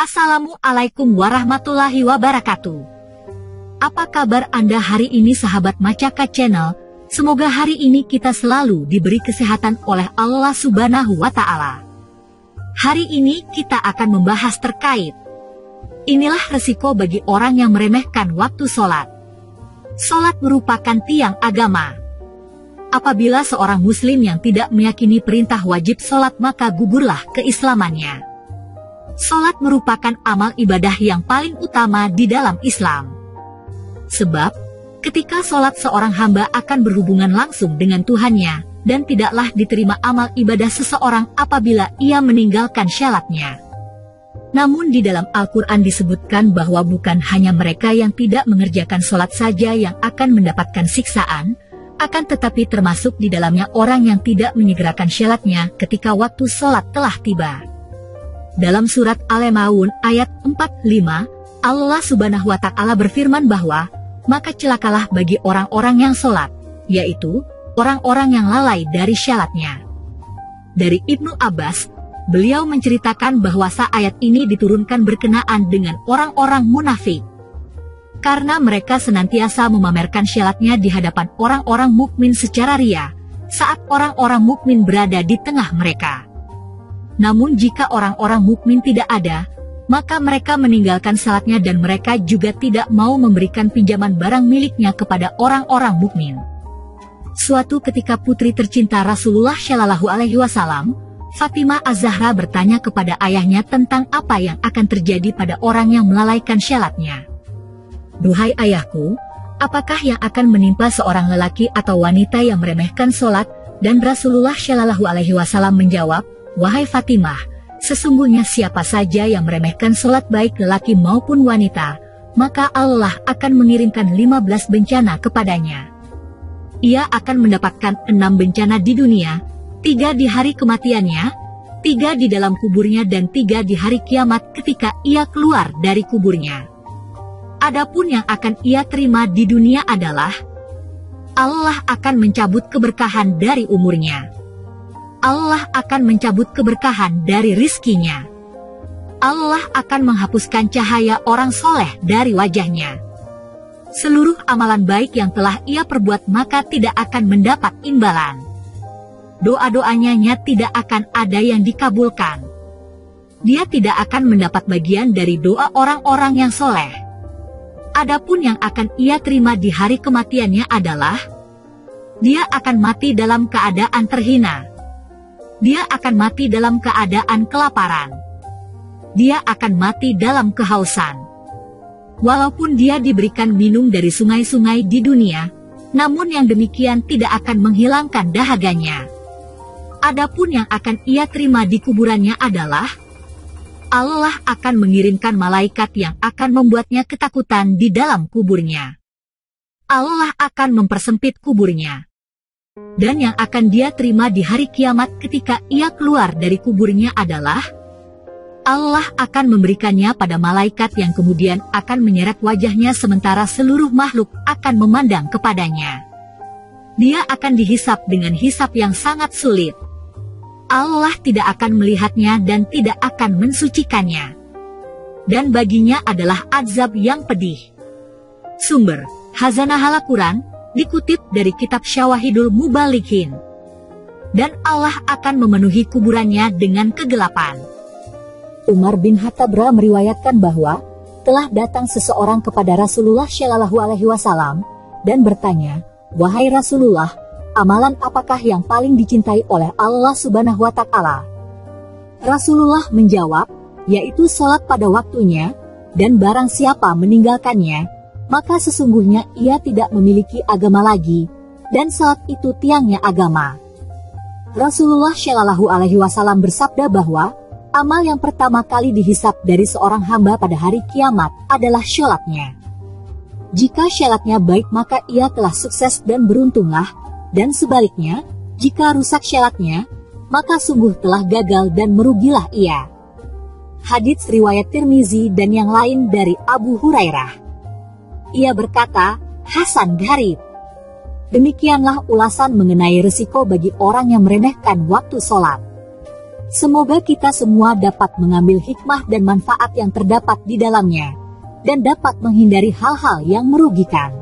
Assalamualaikum warahmatullahi wabarakatuh. Apa kabar Anda hari ini sahabat Macaka Channel? Semoga hari ini kita selalu diberi kesehatan oleh Allah Subhanahu wa Ta'ala. Hari ini kita akan membahas terkait inilah resiko bagi orang yang meremehkan waktu sholat. Sholat merupakan tiang agama. Apabila seorang muslim yang tidak meyakini perintah wajib sholat, maka gugurlah keislamannya. Sholat merupakan amal ibadah yang paling utama di dalam Islam. Sebab, ketika sholat seorang hamba akan berhubungan langsung dengan Tuhannya, dan tidaklah diterima amal ibadah seseorang apabila ia meninggalkan syaratnya. Namun di dalam Al-Quran disebutkan bahwa bukan hanya mereka yang tidak mengerjakan sholat saja yang akan mendapatkan siksaan, akan tetapi termasuk di dalamnya orang yang tidak menyegerakan syaratnya ketika waktu sholat telah tiba. Dalam surat Al-Maun ayat 45, Allah Subhanahu wa Ta'ala berfirman bahwa, maka celakalah bagi orang-orang yang sholat, yaitu orang-orang yang lalai dari syaratnya. Dari Ibnu Abbas, beliau menceritakan bahwa ayat ini diturunkan berkenaan dengan orang-orang munafik. Karena mereka senantiasa memamerkan syaratnya di hadapan orang-orang mukmin secara ria, saat orang-orang mukmin berada di tengah mereka. Namun jika orang-orang mukmin tidak ada, maka mereka meninggalkan salatnya dan mereka juga tidak mau memberikan pinjaman barang miliknya kepada orang-orang mukmin. Suatu ketika putri tercinta Rasulullah Shallallahu Alaihi Wasallam, Fatimah Az-Zahra bertanya kepada ayahnya tentang apa yang akan terjadi pada orang yang melalaikan syaratnya. Duhai ayahku, apakah yang akan menimpa seorang lelaki atau wanita yang meremehkan sholat? Dan Rasulullah Shallallahu Alaihi Wasallam menjawab, wahai Fatimah, sesungguhnya siapa saja yang meremehkan sholat baik lelaki maupun wanita, maka Allah akan mengirimkan 15 bencana kepadanya. Ia akan mendapatkan 6 bencana di dunia, 3 di hari kematiannya, 3 di dalam kuburnya dan 3 di hari kiamat ketika ia keluar dari kuburnya. Adapun yang akan ia terima di dunia adalah Allah akan mencabut keberkahan dari umurnya. Allah akan mencabut keberkahan dari rizkinya. Allah akan menghapuskan cahaya orang soleh dari wajahnya. Seluruh amalan baik yang telah ia perbuat maka tidak akan mendapat imbalan. Doa-doanya tidak akan ada yang dikabulkan. Dia tidak akan mendapat bagian dari doa orang-orang yang soleh. Adapun yang akan ia terima di hari kematiannya adalah dia akan mati dalam keadaan terhina. Dia akan mati dalam keadaan kelaparan. Dia akan mati dalam kehausan. Walaupun dia diberikan minum dari sungai-sungai di dunia, namun yang demikian tidak akan menghilangkan dahaganya. Adapun yang akan ia terima di kuburannya adalah Allah akan mengirimkan malaikat yang akan membuatnya ketakutan di dalam kuburnya. Allah akan mempersempit kuburnya. Dan yang akan dia terima di hari kiamat ketika ia keluar dari kuburnya adalah Allah akan memberikannya pada malaikat yang kemudian akan menyeret wajahnya sementara seluruh makhluk akan memandang kepadanya. Dia akan dihisap dengan hisap yang sangat sulit. Allah tidak akan melihatnya dan tidak akan mensucikannya. Dan baginya adalah azab yang pedih. Sumber Khazanah Al-Quran dikutip dari kitab Syawahidul Mubalighin. Dan Allah akan memenuhi kuburannya dengan kegelapan. Umar bin Khattab meriwayatkan bahwa telah datang seseorang kepada Rasulullah Shallallahu Alaihi Wasallam dan bertanya, wahai Rasulullah, amalan apakah yang paling dicintai oleh Allah Subhanahu wa Ta'ala? Rasulullah menjawab, yaitu sholat pada waktunya, dan barang siapa meninggalkannya, maka sesungguhnya ia tidak memiliki agama lagi, dan salat itu tiangnya agama. Rasulullah Shallallahu Alaihi Wasallam bersabda bahwa amal yang pertama kali dihisap dari seorang hamba pada hari kiamat adalah syalatnya. Jika syalatnya baik maka ia telah sukses dan beruntunglah, dan sebaliknya, jika rusak syaratnya, maka sungguh telah gagal dan merugilah ia. Hadits riwayat Tirmizi dan yang lain dari Abu Hurairah. Ia berkata, Hasan Gharib. Demikianlah ulasan mengenai resiko bagi orang yang meremehkan waktu sholat. Semoga kita semua dapat mengambil hikmah dan manfaat yang terdapat di dalamnya, dan dapat menghindari hal-hal yang merugikan.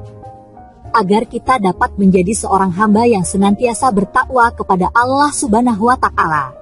Agar kita dapat menjadi seorang hamba yang senantiasa bertakwa kepada Allah Subhanahu wa Ta'ala.